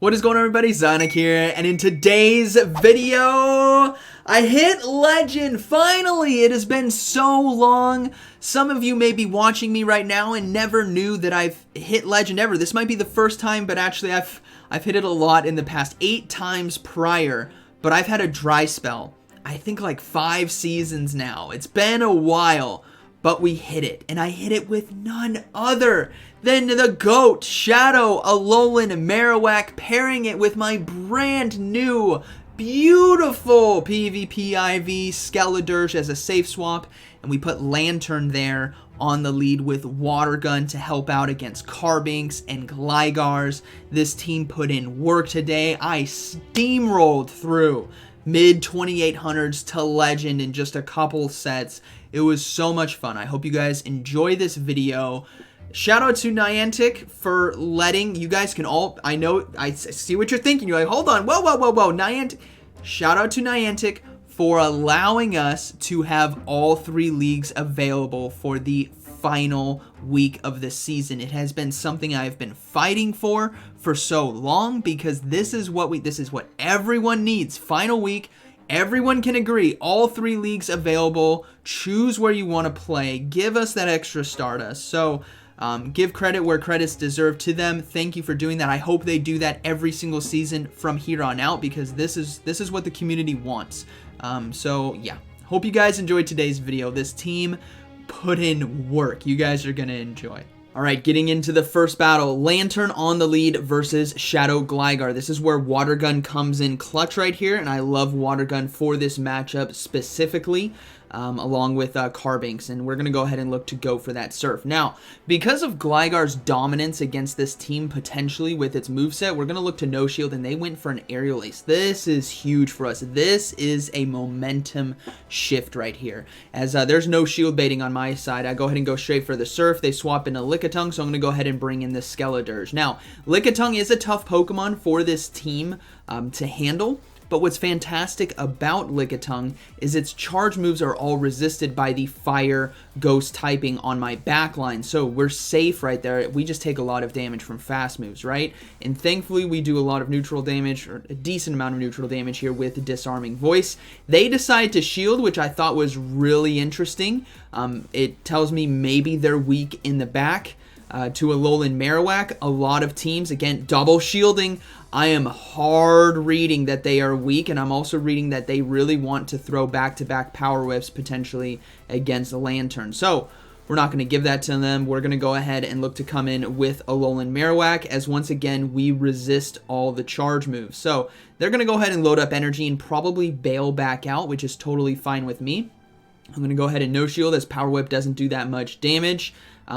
What is going on, everybody? ZyoniK here, and in today's video, I hit Legend! Finally! It has been so long. Some of you may be watching me right now and never knew that I've hit Legend ever. This might be the first time, but actually I've hit it a lot in the past 8 times prior, but I've had a dry spell. I think like 5 seasons now. It's been a while, but we hit it, and I hit it with none other than the GOAT, Shadow Alolan Marowak, pairing it with my brand new, beautiful PvP IV Skeledirge as a safe swap, and we put Lantern there on the lead with Water Gun to help out against Carbinks and Glygars. This team put in work today. I steamrolled through mid 2800s to Legend in just a couple sets. It was so much fun. I hope you guys enjoy this video. Shout out to Niantic for letting you guys can all, I know, I see what you're thinking. You're like, hold on, whoa, Niantic. Shout out to Niantic for allowing us to have all 3 leagues available for the final week of the season. It has been something I've been fighting for so long, because this is what everyone needs. Final week. Everyone can agree, all 3 leagues available. Choose where you want to play. Give us that extra Stardust. So give credit where credit's deserved to them. Thank you for doing that. I hope they do that every single season from here on out, because this is what the community wants. So yeah, hope you guys enjoyed today's video. This team put in work. You guys are gonna enjoy. Alright, getting into the first battle, Lantern on the lead versus Shadow Gligar. This is where Water Gun comes in clutch right here, and I love Water Gun for this matchup specifically, along with Carbinks, and we're going to go ahead and look to go for that Surf. Now, because of Gligar's dominance against this team potentially with its moveset, we're going to look to No Shield, and they went for an Aerial Ace. This is huge for us. This is a momentum shift right here. As there's no shield baiting on my side, I go ahead and go straight for the Surf. They swap into Lickitung, so I'm going to go ahead and bring in the Skeledirge. Now, Lickitung is a tough Pokemon for this team to handle. But what's fantastic about Lickitung is its charge moves are all resisted by the Fire Ghost typing on my backline. So we're safe right there. We just take a lot of damage from fast moves, right? And thankfully we do a lot of neutral damage, or a decent amount of neutral damage here with Disarming Voice. They decide to shield, which I thought was really interesting. It tells me maybe they're weak in the back. To Alolan Marowak, a lot of teams, again, double shielding. I am hard reading that they are weak, and I'm also reading that they really want to throw back-to-back Power Whips potentially against the Lantern. So we're not going to give that to them. We're going to go ahead and look to come in with Alolan Marowak, as once again, we resist all the charge moves. So they're going to go ahead and load up energy and probably bail back out, which is totally fine with me. I'm going to go ahead and No Shield, as Power Whip doesn't do that much damage.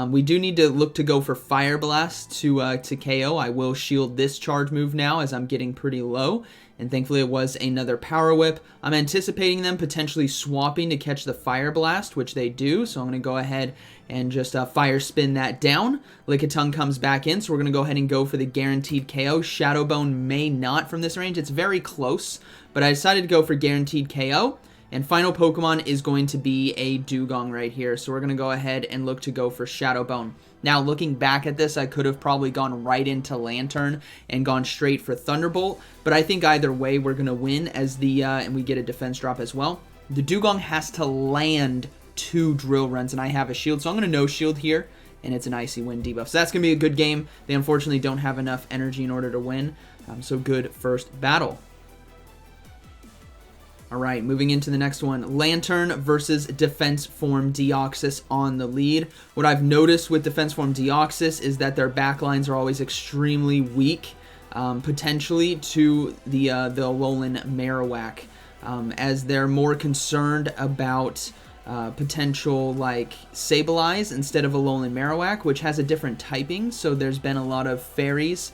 We do need to look to go for Fire Blast to KO. I will shield this charge move now, as I'm getting pretty low. And thankfully it was another Power Whip. I'm anticipating them potentially swapping to catch the Fire Blast, which they do. So I'm going to go ahead and just Fire Spin that down. Lickitung comes back in, so we're going to go ahead and go for the guaranteed KO. Shadow Bone may not from this range. It's very close, but I decided to go for guaranteed KO. And final Pokemon is going to be a Dugong right here. So we're going to go ahead and look to go for Shadow Bone. Now, looking back at this, I could have probably gone right into Lantern and gone straight for Thunderbolt. But I think either way, we're going to win, as and we get a defense drop as well. The Dugong has to land 2 Drill Runs, and I have a shield. So I'm going to No Shield here, and it's an Icy Wind debuff. So that's going to be a good game. They unfortunately don't have enough energy in order to win. So good first battle. Alright, moving into the next one. Lantern versus Defense Form Deoxys on the lead. What I've noticed with Defense Form Deoxys is that their backlines are always extremely weak, potentially to the Alolan Marowak, as they're more concerned about potential like Sableye instead of Alolan Marowak, which has a different typing. So there's been a lot of fairies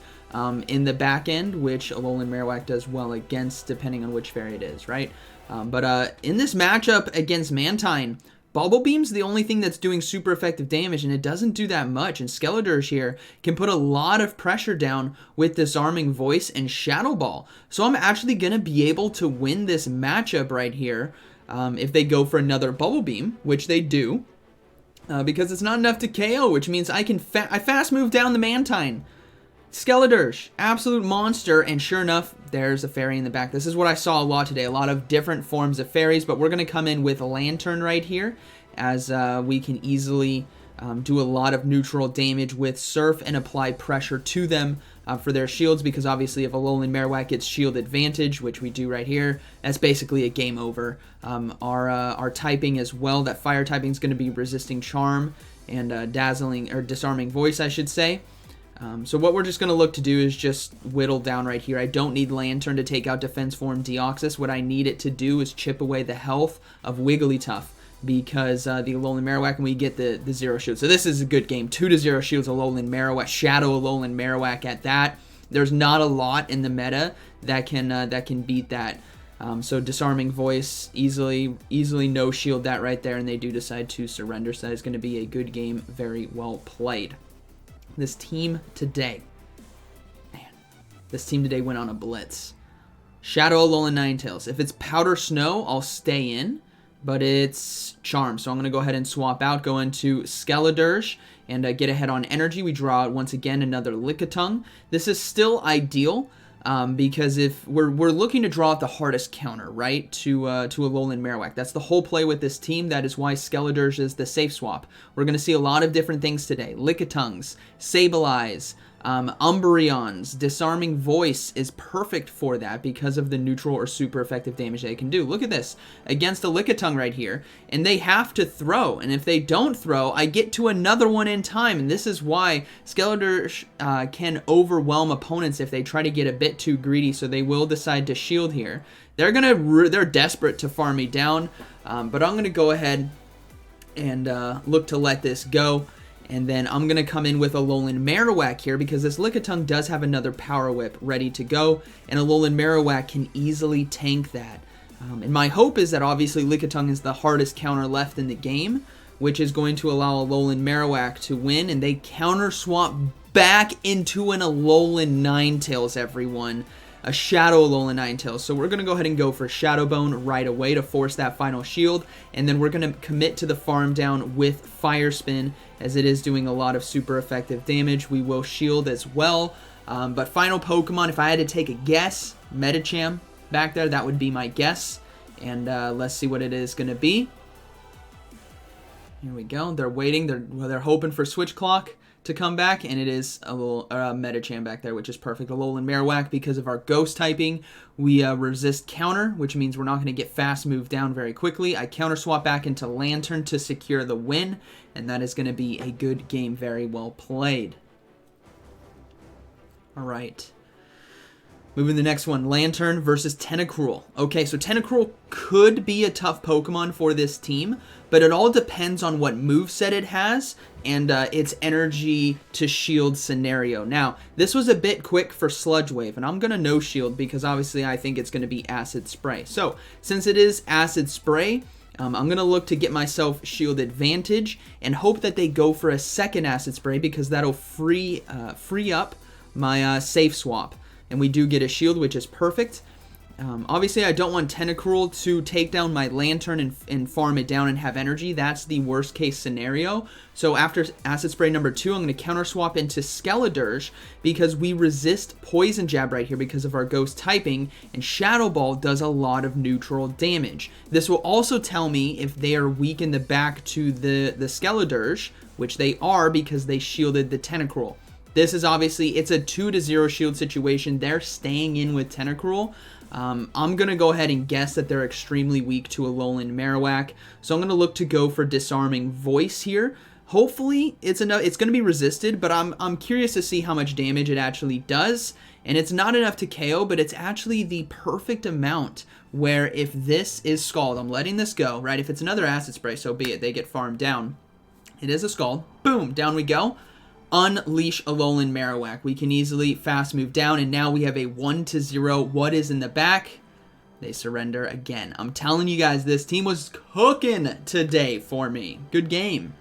in the back end, which Alolan Marowak does well against, depending on which fairy it is, right? But in this matchup against Mantine, Bubble Beam's the only thing that's doing super effective damage, and it doesn't do that much. And Skeledirge here can put a lot of pressure down with Disarming Voice and Shadow Ball. So I'm actually going to be able to win this matchup right here if they go for another Bubble Beam, which they do, because it's not enough to KO, which means I fast move down the Mantine. Skeledirge, absolute monster, and sure enough, there's a fairy in the back. This is what I saw a lot today, a lot of different forms of fairies, but we're going to come in with a Lantern right here, as we can easily do a lot of neutral damage with Surf and apply pressure to them for their shields, because obviously if Alolan Marowak gets shield advantage, which we do right here, that's basically a game over. Our typing as well, that fire typing is going to be resisting Charm and disarming voice, I should say. So what we're just going to look to do is just whittle down right here. I don't need Lantern to take out Defense Form Deoxys. What I need it to do is chip away the health of Wigglytuff, because the Alolan Marowak, and we get the 0 shield. So this is a good game. 2-0 shields Alolan Marowak, Shadow Alolan Marowak at that. There's not a lot in the meta that can beat that. So disarming voice, easily no shield that right there, and they do decide to surrender. So that is going to be a good game, very well played. This team today, went on a blitz. Shadow Alolan Ninetales. If it's Powder Snow, I'll stay in, but it's Charm. So I'm going to go ahead and swap out, go into Skeledirge, and get ahead on energy. We draw out once again another Lickitung. This is still ideal, because if we're looking to draw out the hardest counter, right, to Alolan Marowak. That's the whole play with this team. That is why Skeledirge is the safe swap. We're going to see a lot of different things today. Lickitungs, Sableyes, Umbreons, Disarming Voice is perfect for that because of the neutral or super effective damage they can do. Look at this, against a Lickitung right here, and they have to throw, and if they don't throw, I get to another one in time, and this is why Skeledirge can overwhelm opponents if they try to get a bit too greedy, so they will decide to shield here. They're desperate to farm me down, but I'm gonna go ahead and look to let this go. And then I'm going to come in with Alolan Marowak here, because this Lickitung does have another Power Whip ready to go, and Alolan Marowak can easily tank that. And my hope is that obviously Lickitung is the hardest counter left in the game, which is going to allow Alolan Marowak to win, and they counter swap back into an Alolan Ninetales, everyone. A Shadow Alolan Ninetales. So we're going to go ahead and go for Shadow Bone right away to force that final shield, and then we're going to commit to the farm down with Fire Spin, as it is doing a lot of super effective damage. We will shield as well, but final Pokemon, if I had to take a guess, Medicham back there, that would be my guess, and let's see what it is going to be. Here we go. They're waiting. They're hoping for Switch Clock to come back, and it is a little Medicham back there, which is perfect. Alolan Marowak, because of our ghost typing, we resist counter, which means we're not going to get fast move down very quickly. I counter swap back into Lantern to secure the win, and that is going to be a good game, very well played. All right. Moving to the next one, Lantern versus Tentacruel. Okay, so Tentacruel could be a tough Pokemon for this team, but it all depends on what moveset it has and its energy to shield scenario. Now, this was a bit quick for Sludge Wave, and I'm going to no shield because obviously I think it's going to be Acid Spray. So, since it is Acid Spray, I'm going to look to get myself shield advantage and hope that they go for a second Acid Spray, because that'll free up my safe swap. And we do get a shield, which is perfect. Obviously, I don't want Tentacruel to take down my Lantern and farm it down and have energy. That's the worst case scenario. So after Acid Spray number 2, I'm going to counter swap into Skeledirge, because we resist Poison Jab right here because of our Ghost typing, and Shadow Ball does a lot of neutral damage. This will also tell me if they are weak in the back to the Skeledirge, which they are because they shielded the Tentacruel. This is obviously, it's a 2-0 shield situation. They're staying in with Tentacruel. I'm going to go ahead and guess that they're extremely weak to Alolan Marowak. So I'm going to look to go for Disarming Voice here. Hopefully, it's going to be resisted, but I'm curious to see how much damage it actually does. And it's not enough to KO, but it's actually the perfect amount where if this is Scald, I'm letting this go, right? If it's another Acid Spray, so be it. They get farmed down. It is a Scald. Boom, down we go. Unleash Alolan Marowak. We can easily fast move down, and now we have a 1-0. What is in the back? They surrender again. I'm telling you guys, this team was cooking today for me. Good game.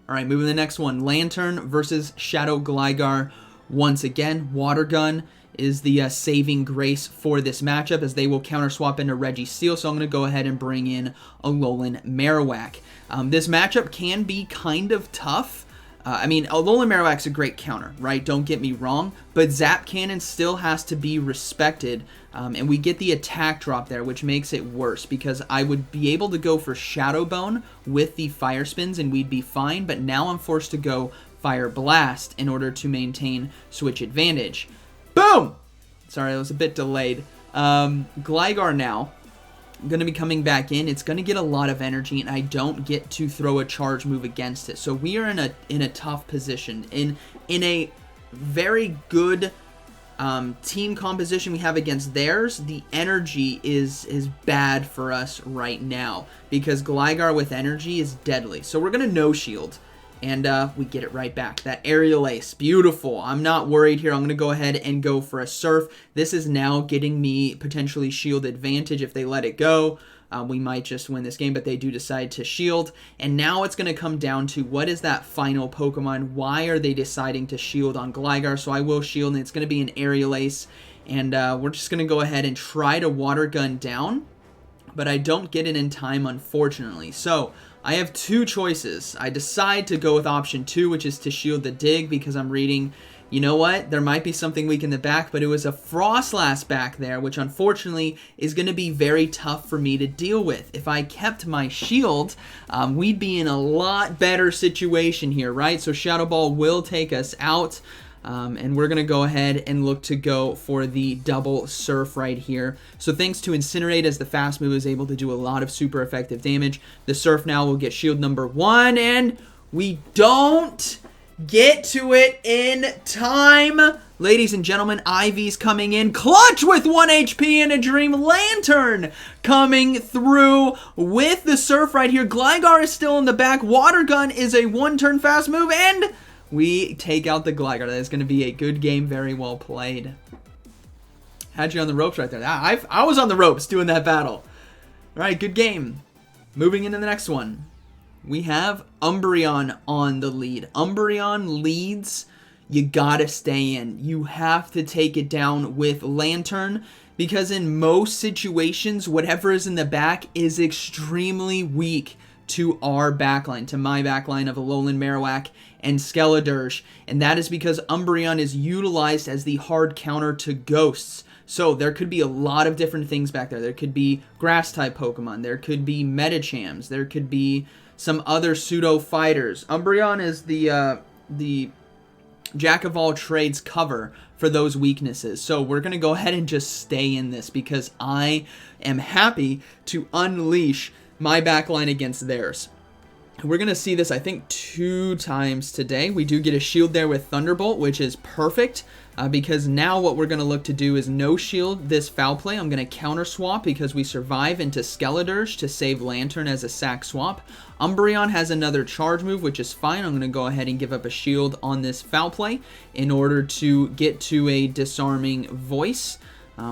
All right, moving to the next one. Lantern versus Shadow Gligar. Once again, Water Gun is the saving grace for this matchup, as they will counter swap into Registeel. So I'm going to go ahead and bring in Alolan Marowak. This matchup can be kind of tough. I mean, Alolan Marowak's a great counter, right? Don't get me wrong, but Zap Cannon still has to be respected, and we get the attack drop there, which makes it worse, because I would be able to go for Shadow Bone with the Fire Spins, and we'd be fine, but now I'm forced to go Fire Blast in order to maintain switch advantage. Boom! Sorry, that was a bit delayed. Gligar now. I'm going to be coming back in. It's going to get a lot of energy, and I don't get to throw a charge move against it. So we are in a tough position. In a very good team composition we have against theirs, the energy is bad for us right now, because Gligar with energy is deadly. So we're going to no shield, and we get it right back. That Aerial Ace, beautiful. I'm not worried here. I'm going to go ahead and go for a Surf. This is now getting me potentially shield advantage if they let it go. We might just win this game, but they do decide to shield. And now it's going to come down to, what is that final Pokemon? Why are they deciding to shield on Gligar? So I will shield, and it's going to be an Aerial Ace. And we're just going to go ahead and try to Water Gun down, but I don't get it in time, unfortunately. So I have two choices. I decide to go with option 2, which is to shield the Dig, because I'm reading, you know what, there might be something weak in the back, but it was a Frostlass back there, which unfortunately is going to be very tough for me to deal with. If I kept my shield, we'd be in a lot better situation here, right? So Shadow Ball will take us out. And we're going to go ahead and look to go for the double Surf right here. So thanks to Incinerate, as the fast move is able to do a lot of super effective damage, the Surf now will get shield number 1, and we don't get to it in time. Ladies and gentlemen, Ivy's coming in clutch with 1 HP and a Dream Lantern coming through with the Surf right here. Gligar is still in the back. Water Gun is a 1-turn fast move, and we take out the Gligar. That is going to be a good game. Very well played. Had you on the ropes right there. I was on the ropes doing that battle. All right, good game. Moving into the next one. We have Umbreon on the lead. Umbreon leads. You got to stay in. You have to take it down with Lantern, because in most situations, whatever is in the back is extremely weak to our backline, to my backline of Alolan Marowak and Skeledirge, and that is because Umbreon is utilized as the hard counter to Ghosts. So there could be a lot of different things back there. There could be Grass-type Pokemon, there could be Medichams, there could be some other pseudo-fighters. Umbreon is the Jack-of-all-trades cover for those weaknesses. So we're going to go ahead and just stay in this, because I am happy to unleash my backline against theirs. We're going to see this, I think, 2 times today. We do get a shield there with Thunderbolt, which is perfect, because now what we're going to look to do is no shield this foul play. I'm going to counter swap because we survive into Skeledirge to save Lantern as a sack swap. Umbreon has another charge move, which is fine. I'm going to go ahead and give up a shield on this foul play in order to get to a disarming voice.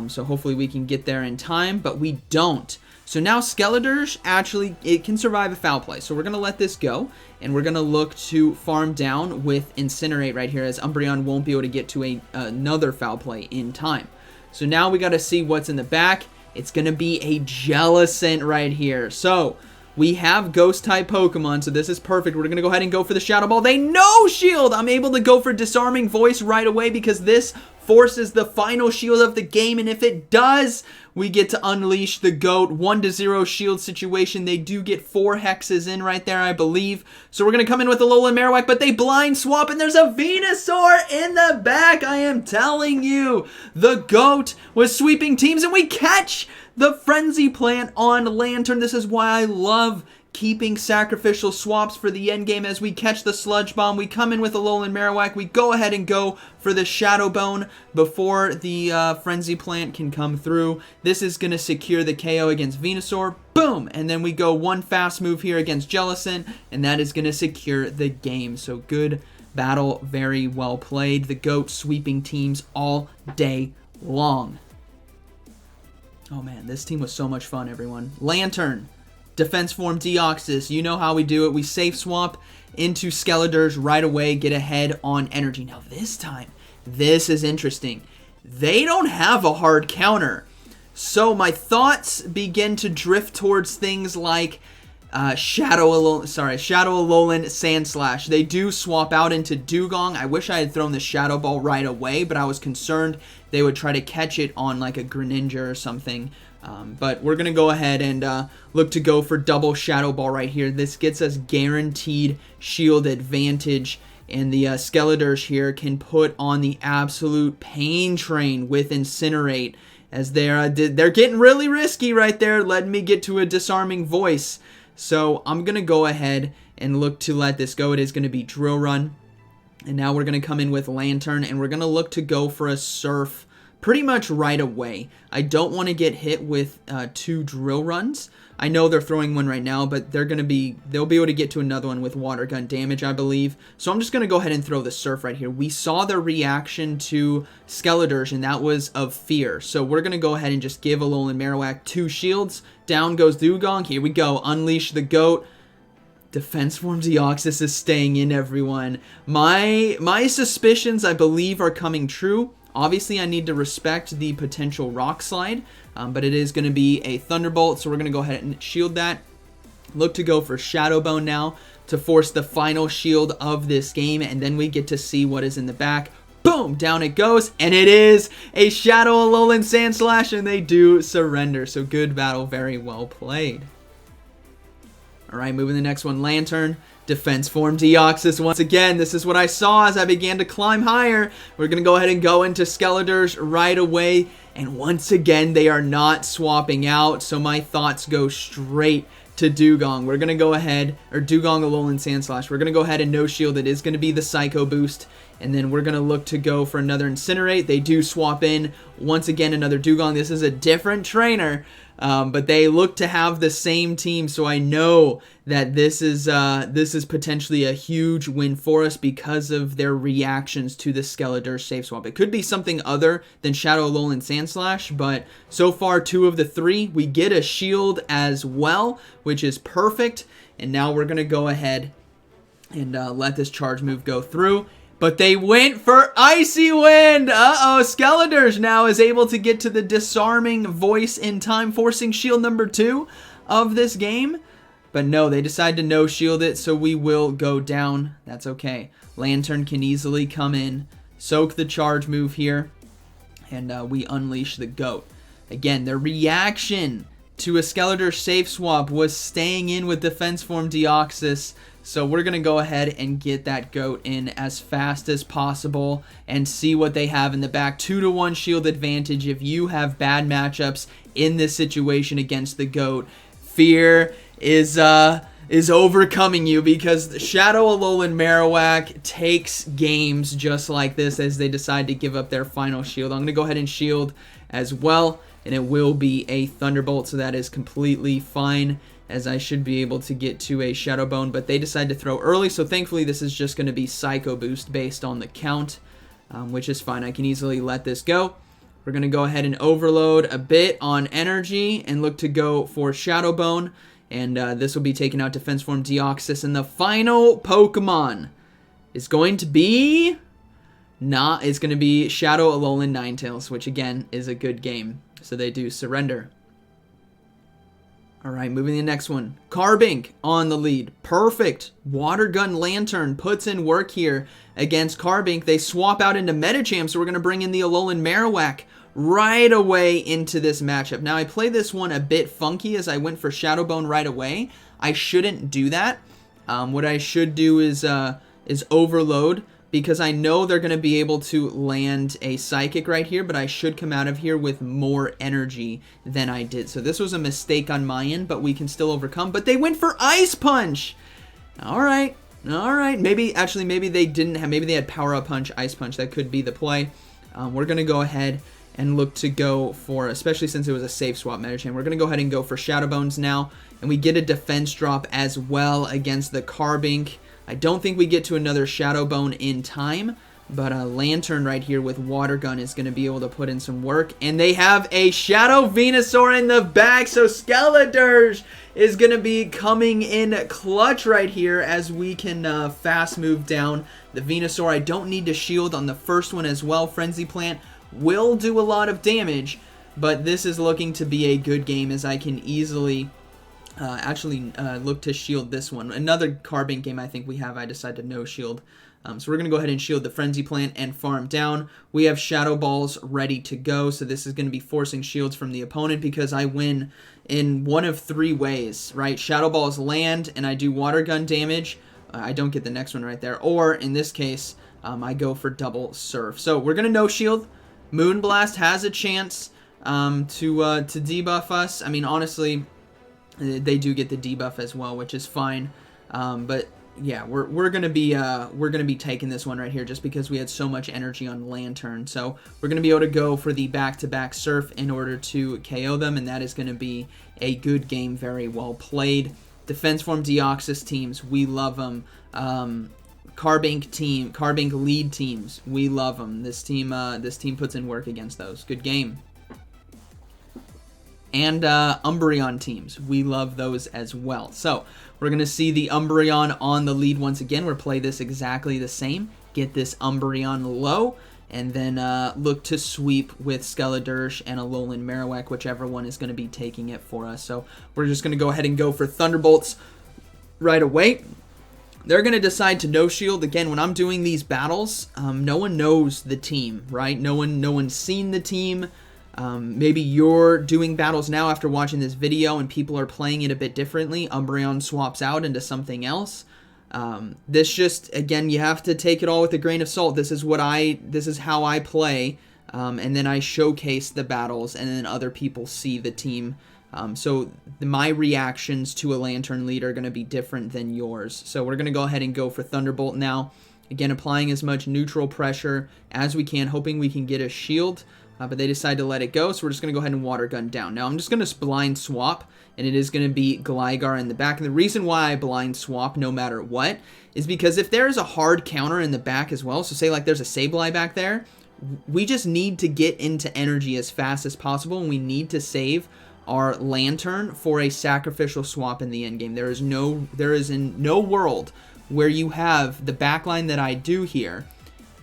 So hopefully we can get there in time, but we don't. So now Skeledirge, actually, it can survive a foul play. So we're going to let this go, and we're going to look to farm down with Incinerate right here, as Umbreon won't be able to get to another foul play in time. So now we got to see what's in the back. It's going to be a Jellicent right here. So we have Ghost-type Pokemon, so this is perfect. We're going to go ahead and go for the Shadow Ball. They no-shield! I'm able to go for Disarming Voice right away, because this forces the final shield of the game, and if it does, we get to unleash the GOAT. 1-0 shield situation. They do get 4 hexes in right there, I believe. So we're going to come in with a Alolan Marowak, but they blind swap, and there's a Venusaur in the back. I am telling you, the GOAT was sweeping teams, and we catch the Frenzy Plant on Lantern. This is why I love keeping sacrificial swaps for the end game. As we catch the Sludge Bomb, we come in with a Alolan Marowak. We go ahead and go for the Shadow Bone before the Frenzy Plant can come through. This is going to secure the KO against Venusaur. Boom! And then we go 1 fast move here against Jellicent, and that is going to secure the game. So good battle, very well played. The GOAT sweeping teams all day long. Oh man, this team was so much fun, everyone. Lantern. Defense form Deoxys, you know how we do it. We safe swap into Skeledirge right away, get ahead on energy. Now this time, this is interesting. They don't have a hard counter. So my thoughts begin to drift towards things like Shadow Alolan Sandslash. They do swap out into Dugong. I wish I had thrown the Shadow Ball right away, but I was concerned they would try to catch it on like a Greninja or something. But we're going to go ahead and look to go for double Shadow Ball right here. This gets us guaranteed shield advantage. And the Skeletors here can put on the absolute pain train with Incinerate. As they're getting really risky right there, letting me get to a disarming voice. So I'm going to go ahead and look to let this go. It is going to be Drill Run. And now we're going to come in with Lantern, and we're going to look to go for a Surf pretty much right away. I don't want to get hit with 2 Drill Runs. I know they're throwing one right now, but they'll be able to get to another one with Water Gun damage, I believe. So I'm just going to go ahead and throw the Surf right here. We saw the reaction to Skeletors, and that was of fear. So we're going to go ahead and just give Alolan Marowak 2 shields. Down goes Dugong. Here we go. Unleash the Goat. Defense Form Deoxys is staying in, everyone. My suspicions, I believe, are coming true. Obviously, I need to respect the potential Rock Slide, but it is going to be a Thunderbolt, so we're going to go ahead and shield that. Look to go for Shadow Bone now to force the final shield of this game, and then we get to see what is in the back. Boom! Down it goes, and it is a Shadow Alolan Sandslash, and they do surrender. So good battle, very well played. Alright, moving to the next one, Lantern. Defense Form Deoxys once again. This is what I saw as I began to climb higher. We're going to go ahead and go into Skeletors right away. And once again, they are not swapping out. So my thoughts go straight to Dugong. We're going to go ahead, or Dugong Alolan Sandslash. We're going to go ahead and no shield. It is going to be the Psycho Boost. And then we're going to look to go for another Incinerate. They do swap in. Once again, another Dugong. This is a different trainer. But they look to have the same team, so I know that this is potentially a huge win for us because of their reactions to the Skeletor safe swap. It could be something other than Shadow Alolan Sandslash, but so far 2 of the 3. We get a shield as well, which is perfect. And now we're going to go ahead and let this charge move go through. But they went for Icy Wind! Uh-oh, Skeletors now is able to get to the disarming voice in time, forcing shield number 2 of this game. But no, they decide to no shield it, so we will go down. That's okay. Lantern can easily come in, soak the charge move here, and we unleash the Goat. Again, their reaction to a Skeletor safe swap was staying in with Defense Form Deoxys. So we're going to go ahead and get that Goat in as fast as possible and see what they have in the back. 2-to-1 shield advantage if you have bad matchups in this situation against the Goat. Fear is overcoming you because Shadow Alolan Marowak takes games just like this as they decide to give up their final shield. I'm going to go ahead and shield as well, and it will be a Thunderbolt, so that is completely fine, as I should be able to get to a Shadow Bone, but they decide to throw early, so thankfully this is just going to be Psycho Boost based on the count, which is fine. I can easily let this go. We're going to go ahead and overload a bit on energy and look to go for Shadow Bone, and this will be taking out Defense Form Deoxys, and the final Pokemon is going to be... it's going to be Shadow Alolan Ninetales, which again is a good game, so they do surrender. Alright, moving to the next one. Carbink on the lead. Perfect. Water Gun Lantern puts in work here against Carbink. They swap out into Medicham, so we're going to bring in the Alolan Marowak right away into this matchup. Now, I play this one a bit funky as I went for Shadow Bone right away. I shouldn't do that. What I should do is overload, because I know they're going to be able to land a Psychic right here, but I should come out of here with more energy than I did. So this was a mistake on my end, but we can still overcome. But they went for Ice Punch! Alright, alright. Maybe they didn't have, maybe they had Power Up Punch, Ice Punch. That could be the play. We're going to go ahead and look to go for, especially since it was a safe swap Medicham, we're going to go ahead and go for Shadow Bones now. And we get a defense drop as well against the Carbink. I don't think we get to another Shadow Bone in time, but a Lantern right here with Water Gun is going to be able to put in some work. And they have a Shadow Venusaur in the back, so Skeletors is going to be coming in clutch right here as we can fast move down the Venusaur. I don't need to shield on the first one as well. Frenzy Plant will do a lot of damage, but this is looking to be a good game as I can easily look to shield this one. Another Carbink game I think we have, I decided to no shield. So we're going to go ahead and shield the Frenzy Plant and farm down. We have Shadow Balls ready to go, so this is going to be forcing shields from the opponent because I win in one of 3 ways, right? Shadow Balls land, and I do Water Gun damage. I don't get the next one right there. Or, in this case, I go for double Surf. So we're going to no shield. Moonblast has a chance to debuff us. I mean, honestly, they do get the debuff as well, which is fine. But yeah, we're gonna be taking this one right here just because we had so much energy on Lantern. So we're gonna be able to go for the back-to-back Surf in order to KO them, and that is gonna be a good game, very well played. Defense Form Deoxys teams, we love them. Carbink lead teams, we love them. This team puts in work against those. Good game. And Umbreon teams, we love those as well. So we're going to see the Umbreon on the lead once again. We'll play this exactly the same. Get this Umbreon low, and then look to sweep with Skeledirge and Alolan Marowak, whichever one is going to be taking it for us. So we're just going to go ahead and go for Thunderbolts right away. They're going to decide to no shield. Again, when I'm doing these battles, no one knows the team, right? No one's seen the team. Maybe you're doing battles now after watching this video and people are playing it a bit differently. Umbreon swaps out into something else. This just, again, you have to take it all with a grain of salt. This is how I play, and then I showcase the battles, and then other people see the team. So my reactions to a Lantern lead are going to be different than yours. So we're going to go ahead and go for Thunderbolt now. Again, applying as much neutral pressure as we can, hoping we can get a shield. But they decide to let it go, so we're just going to go ahead and Water Gun down. Now, I'm just going to blind swap, and it is going to be Gligar in the back. And the reason why I blind swap no matter what is because if there is a hard counter in the back as well, so say like there's a Sableye back there, we just need to get into energy as fast as possible, and we need to save our Lantern for a sacrificial swap in the endgame. There is in no world where you have the backline that I do here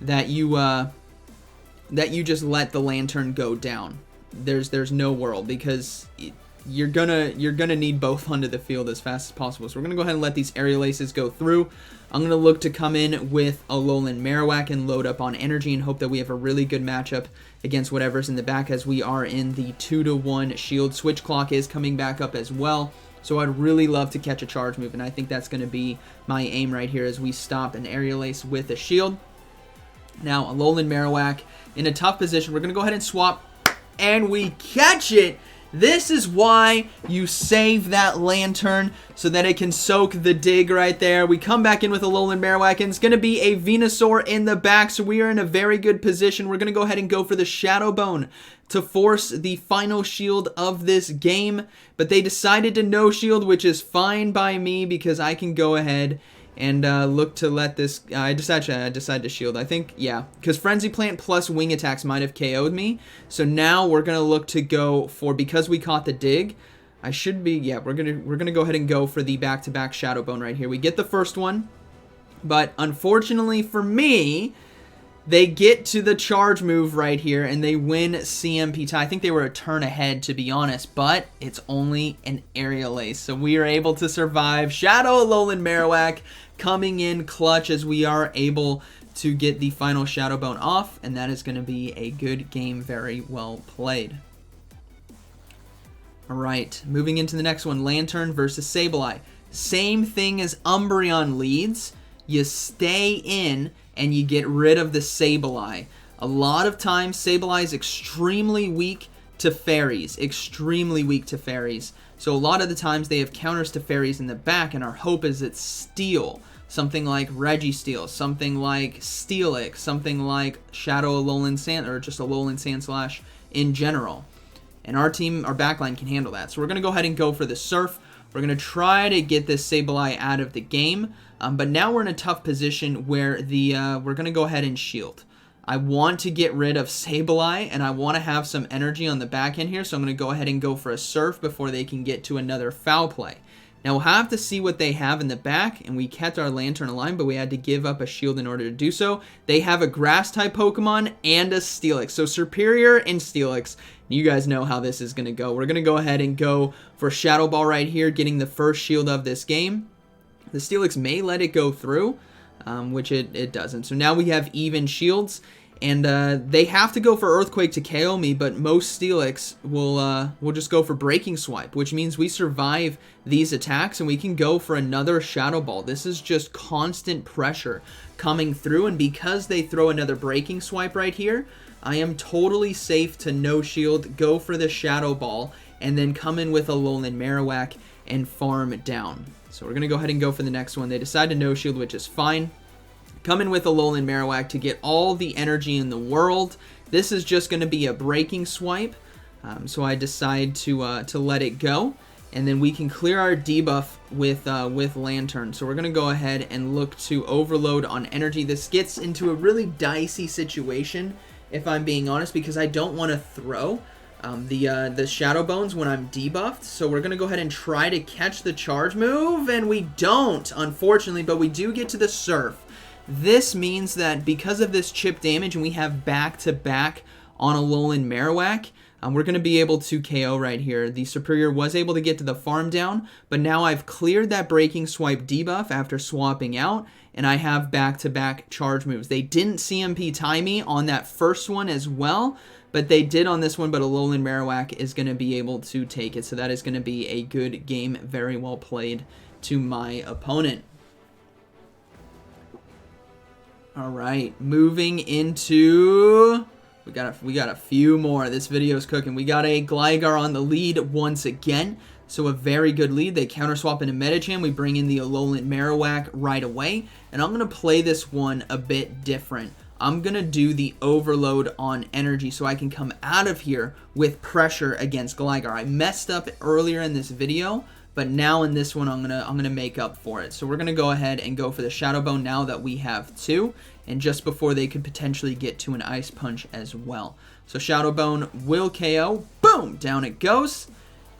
that you just let the Lantern go down. There's no world, because you're gonna need both onto the field as fast as possible. So we're gonna go ahead and let these Aerial Aces go through. I'm gonna look to come in with Alolan Marowak and load up on energy and hope that we have a really good matchup against whatever's in the back, as we are in the 2-to-1 shield. Switch Clock is coming back up as well. So I'd really love to catch a charge move, and I think that's gonna be my aim right here as we stop an Aerial Ace with a shield. Now, Alolan Marowak in a tough position. We're going to go ahead and swap, and we catch it. This is why you save that Lantern, so that it can soak the dig right there. We come back in with Alolan Marowak, and it's going to be a Venusaur in the back, so we are in a very good position. We're going to go ahead and go for the Shadow Bone to force the final shield of this game, but they decided to no shield, which is fine by me because I can go ahead and look to let this. I decided to shield. I think, yeah, because Frenzy Plant plus Wing Attacks might have KO'd me. So now we're gonna look to go for, because we caught the dig. I should be, yeah. We're gonna go ahead and go for the back-to-back Shadow Bone right here. We get the first one, but unfortunately for me, they get to the charge move right here, and they win CMP tie. I think they were a turn ahead, to be honest, but it's only an Aerial Ace. So we are able to survive. Shadow Alolan Marowak coming in clutch as we are able to get the final Shadow Bone off, and that is going to be a good game, very well played. Alright, moving into the next one, Lantern versus Sableye. Same thing as Umbreon leads. You stay in and you get rid of the Sableye. A lot of times, Sableye is extremely weak to fairies. Extremely weak to fairies. So a lot of the times they have counters to fairies in the back, and our hope is it's Steel. Something like Registeel, something like Steelix, something like Shadow Alolan Sand, or just Alolan Sandslash in general. And our team, our backline can handle that. So we're going to go ahead and go for the Surf. We're going to try to get this Sableye out of the game. But now we're in a tough position where we're going to go ahead and shield. I want to get rid of Sableye, and I want to have some energy on the back end here, so I'm going to go ahead and go for a Surf before they can get to another foul play. Now we'll have to see what they have in the back, and we kept our Lantern alive, but we had to give up a shield in order to do so. They have a Grass-type Pokemon and a Steelix, so Superior and Steelix. You guys know how this is going to go. We're going to go ahead and go for Shadow Ball right here, getting the first shield of this game. The Steelix may let it go through, which it doesn't. So now we have even shields. And they have to go for Earthquake to KO me, but most Steelix will just go for Breaking Swipe, which means we survive these attacks and we can go for another Shadow Ball. This is just constant pressure coming through, and because they throw another Breaking Swipe right here, I am totally safe to no shield, go for the Shadow Ball, and then come in with a Alolan Marowak and farm down. So we're going to go ahead and go for the next one. They decide to no shield, which is fine. Come in with Alolan Marowak to get all the energy in the world. This is just going to be a Breaking Swipe, so I decide to let it go, and then we can clear our debuff with Lantern. So we're going to go ahead and look to overload on energy. This gets into a really dicey situation, if I'm being honest, because I don't want to throw the Shadow Bones when I'm debuffed. So we're going to go ahead and try to catch the charge move, and we don't, unfortunately, but we do get to the Surf. This means that because of this chip damage and we have back-to-back on Alolan Marowak, we're going to be able to KO right here. The Superior was able to get to the farm down, but now I've cleared that Breaking Swipe debuff after swapping out, and I have back-to-back charge moves. They didn't CMP tie me on that first one as well, but they did on this one, but Alolan Marowak is going to be able to take it, so that is going to be a good game, very well played to my opponent. All right, moving into, we got a few more. This video is cooking. We got a Gligar on the lead once again, so a very good lead. They counter swap into Medicham. We bring in the Alolan Marowak right away, and I'm gonna play this one a bit different. I'm gonna do the overload on energy so I can come out of here with pressure against Gligar. I messed up earlier in this video, but now in this one, I'm gonna make up for it. So we're gonna go ahead and go for the Shadow Bone now that we have two, and just before they could potentially get to an Ice Punch as well. So Shadow Bone will KO. Boom! Down it goes.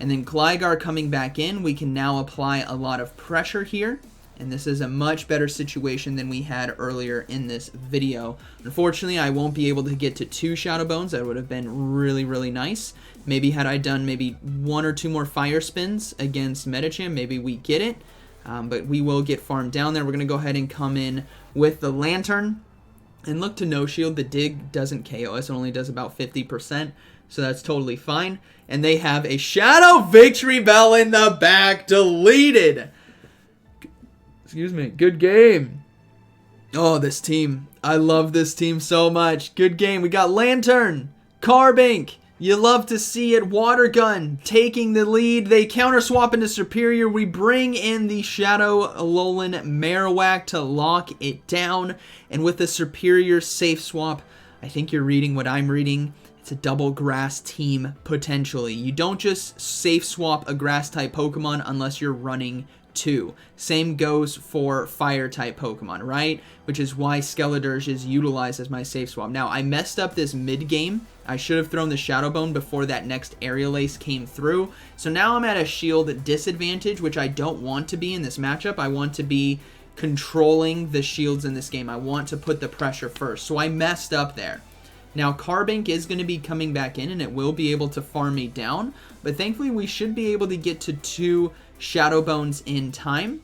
And then Gligar coming back in, we can now apply a lot of pressure here. And this is a much better situation than we had earlier in this video. Unfortunately, I won't be able to get to 2 Shadow Bones. That would have been really, really nice. Maybe had I done maybe 1 or 2 more Fire Spins against Medicham, maybe we get it. But we will get farmed down there. We're going to go ahead and come in with the Lantern. And look to no shield. The Dig doesn't KO us. It only does about 50%. So that's totally fine. And they have a Shadow Victory Bell in the back. Deleted. Excuse me. Good game. Oh, this team. I love this team so much. Good game. We got Lantern. Carbink. You love to see it. Water Gun taking the lead. They counter swap into Superior. We bring in the Shadow Alolan Marowak to lock it down. And with the Superior safe swap, I think you're reading what I'm reading. It's a double grass team potentially. You don't just safe swap a grass type Pokemon unless you're running 2. Same goes for fire type Pokemon, right? Which is why Skeledirge is utilized as my safe swap. Now, I messed up this mid game. I should have thrown the Shadow Bone before that next Aerial Ace came through. So now I'm at a shield disadvantage, which I don't want to be in this matchup. I want to be controlling the shields in this game. I want to put the pressure first. So I messed up there. Now, Carbink is going to be coming back in, and it will be able to farm me down. But thankfully, we should be able to get to 2 Shadow Bones in time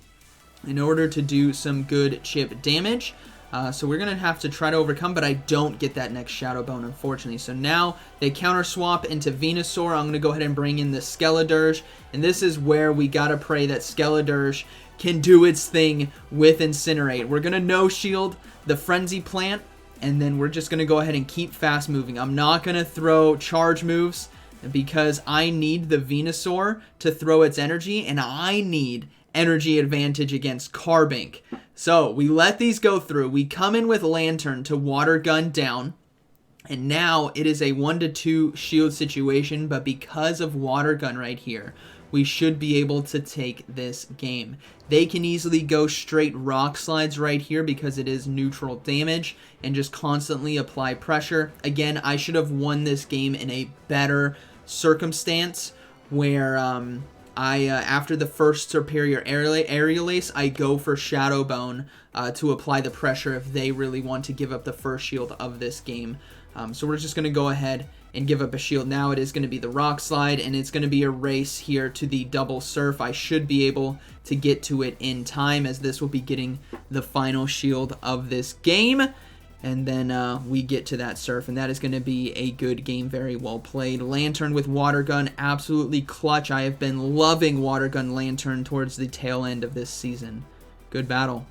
in order to do some good chip damage. So we're going to have to try to overcome, but I don't get that next Shadow Bone, unfortunately. So now they counter swap into Venusaur. I'm going to go ahead and bring in the Skeledirge. And this is where we got to pray that Skeledirge can do its thing with Incinerate. We're going to no-shield the Frenzy Plant. And then we're just going to go ahead and keep fast moving. I'm not going to throw charge moves because I need the Venusaur to throw its energy, and I need energy advantage against Carbink. So we let these go through. We come in with Lantern to Water Gun down. And now it is a 1-2 shield situation, but because of Water Gun right here, we should be able to take this game. They can easily go straight Rock Slides right here because it is neutral damage and just constantly apply pressure. Again, I should have won this game in a better circumstance where after the first Superior Aerial Ace, I go for Shadow Bone to apply the pressure if they really want to give up the first shield of this game. So we're just going to go ahead and give up a shield now. It is going to be the Rock Slide, and it's going to be a race here to the double Surf. I should be able to get to it in time, as this will be getting the final shield of this game. And then we get to that Surf, and that is going to be a good game. Very well played. Lantern with Water Gun, absolutely clutch. I have been loving Water Gun Lantern towards the tail end of this season. Good battle.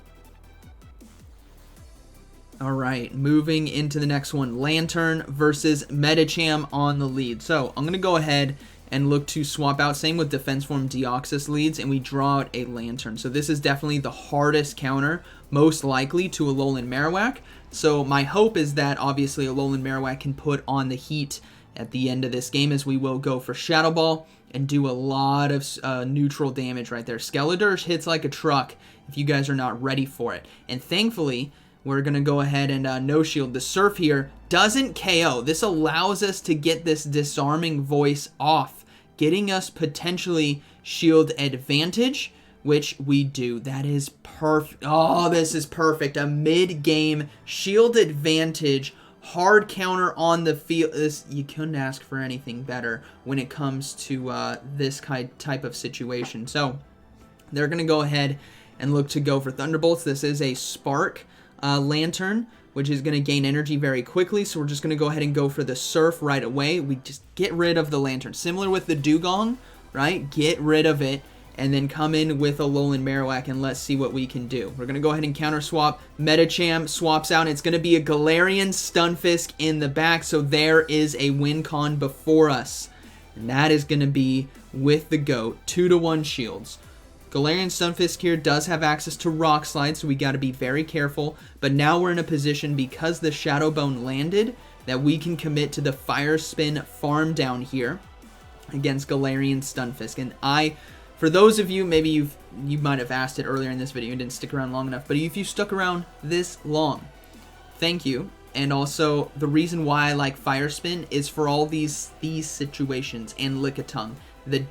Alright, moving into the next one. Lantern versus Medicham on the lead. So, I'm going to go ahead and look to swap out. Same with Defense Form Deoxys leads, and we draw out a Lantern. So this is definitely the hardest counter, most likely, to Alolan Marowak. So my hope is that, obviously, Alolan Marowak can put on the heat at the end of this game, as we will go for Shadow Ball and do a lot of neutral damage right there. Skeledirge hits like a truck if you guys are not ready for it. And thankfully, we're going to go ahead and no-shield. The Surf here doesn't KO. This allows us to get this Disarming Voice off, getting us potentially shield advantage, which we do. That is perfect. Oh, this is perfect. A mid-game shield advantage, hard counter on the field. You couldn't ask for anything better when it comes to this type of situation. So they're going to go ahead and look to go for Thunderbolts. This is a Spark Lantern, which is going to gain energy very quickly, so we're just going to go ahead and go for the Surf right away. We just get rid of the Lantern. Similar with the Dugong, right? Get rid of it, and then come in with Alolan Marowak, and let's see what we can do. We're going to go ahead and counter swap. Medicham swaps out, and it's going to be a Galarian Stunfisk in the back, so there is a win con before us. And that is going to be with the GOAT, 2-to-1 shields. Galarian Stunfisk here does have access to Rock Slide, so we got to be very careful. But now we're in a position, because the Shadow Bone landed, that we can commit to the Fire Spin farm down here against Galarian Stunfisk. And for those of you, maybe you might have asked it earlier in this video and didn't stick around long enough, but if you stuck around this long, thank you. And also, the reason why I like Fire Spin is for all these situations, and Lickitung. The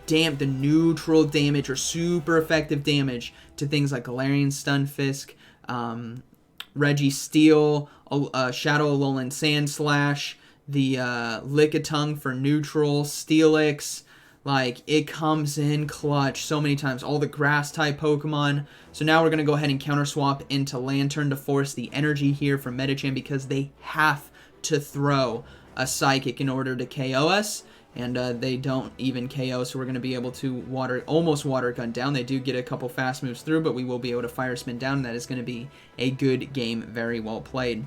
neutral damage or super effective damage to things like Galarian Stunfisk, Registeel, Shadow Alolan Sandslash, the Lickitung for neutral, Steelix. Like, it comes in clutch so many times. All the grass-type Pokemon. So now we're going to go ahead and counter swap into Lantern to force the energy here from Medicham, because they have to throw a Psychic in order to KO us. And they don't even KO, so we're going to be able to almost Water Gun down. They do get a couple fast moves through, but we will be able to Fire Spin down, and that is going to be a good game. Very well played.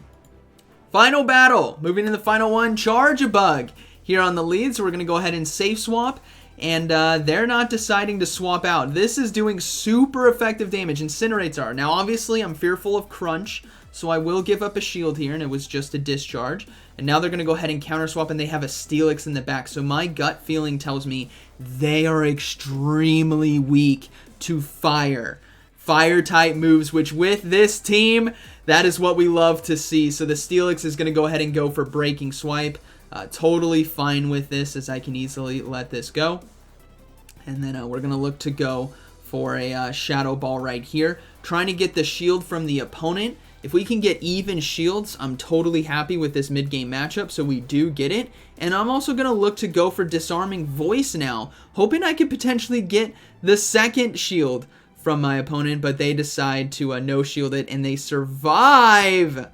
Final battle. Moving to the final one, Charjabug here on the lead. So we're going to go ahead and safe swap, and they're not deciding to swap out. This is doing super effective damage. Incinerates are. Now, obviously, I'm fearful of Crunch, so I will give up a shield here, and it was just a discharge. And now they're going to go ahead and counter swap, and they have a Steelix in the back. So my gut feeling tells me they are extremely weak to fire. Fire-type moves, which with this team, that is what we love to see. So the Steelix is going to go ahead and go for Breaking Swipe. Totally fine with this, as I can easily let this go. And then we're going to look to go for a Shadow Ball right here. Trying to get the shield from the opponent. If we can get even shields, I'm totally happy with this mid-game matchup, so we do get it. And I'm also going to look to go for Disarming Voice now, hoping I could potentially get the second shield from my opponent, but they decide to no-shield it, and they survive.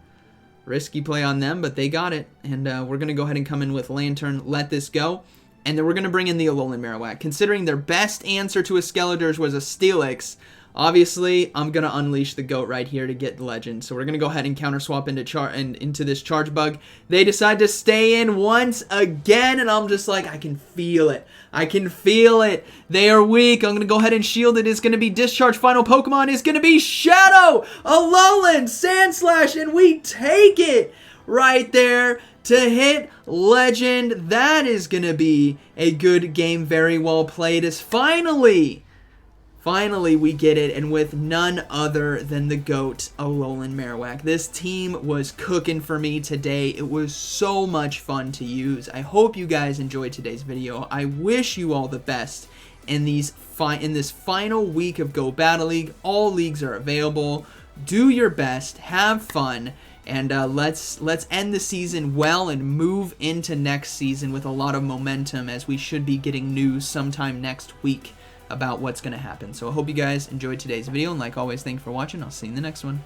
Risky play on them, but they got it. And we're going to go ahead and come in with Lantern, let this go. And then we're going to bring in the Alolan Marowak. Considering their best answer to a Skeledirge was a Steelix, obviously, I'm going to unleash the GOAT right here to get Legend. So we're going to go ahead and counter swap into this Charjabug. They decide to stay in once again, and I'm just like, I can feel it. I can feel it. They are weak. I'm going to go ahead and shield it. It's going to be Discharge. Final Pokemon is going to be Shadow Alolan Sandslash, and we take it right there to hit Legend. That is going to be a good game. Very well played. As finally, we get it, and with none other than the GOAT, Alolan Marowak. This team was cooking for me today. It was so much fun to use. I hope you guys enjoyed today's video. I wish you all the best in this final week of Go Battle League. All leagues are available. Do your best, have fun, and let's end the season well and move into next season with a lot of momentum, as we should be getting news sometime next week about what's going to happen. So I hope you guys enjoyed today's video, and like always, thank you for watching. I'll see you in the next one.